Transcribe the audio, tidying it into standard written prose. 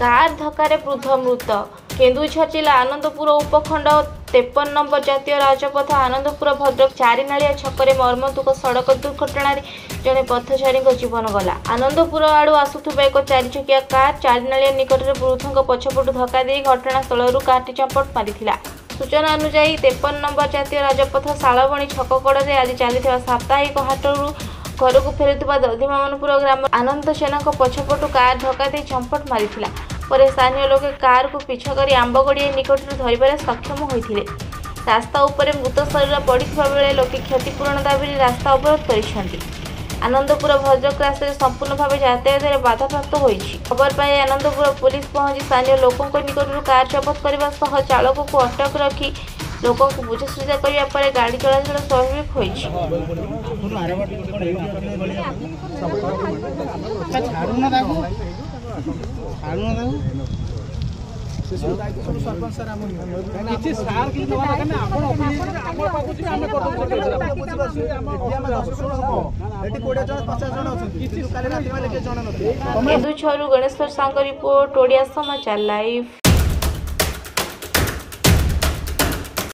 Car धक्कार वृद्ध मृत। केन्दुझर जिला आनंदपुर उपखंड 53 नंबर जातीय राजपथ आनंदपुर भद्रक चारिनालिया छकरे मर्मन्तुक सड़क दुर्घटना जड़े पथचारी जीवन गला। आनंदपुर आड़ू आसुवा एक 4 चकिया कार चारिनालिया निकट में वृद्धों पछपटू धक्का दे घटनास्थल कारटी चंपट मारिथिला। सूचना अनुसार 53 नंबर जातीय राजपथ शालबणी छक कड़े आज चली साप्ताहिक हाटरू घर को फेरुवा दधिमामनपुर ग्राम आनंद सेना पछपटू कार धक्का दे चंपट मारिथिला। पर स्थानीय लोके कार को पीछा कर आंबगड़िया निकट धरबार सक्षम होते। रास्ता उपर मृत शरीर पड़ा बेले लोके क्षतिपूरण दाबी रास्ता अवरोध कर आनंदपुर भद्रक रास्ता संपूर्ण भाव यातायात बाधाप्राप्त होती। खबर पाई आनंदपुर पुलिस पहुंची स्थानीय लोकों निकट कार जबत करने सह चालक को अटक रखी लोकों को बुझासुझा करने पर गाड़ी चलाचल स्वाभाविक होती। केन्दुझर गणेश्वर सांग रिपोर्ट ओडिया समाचार लाइव।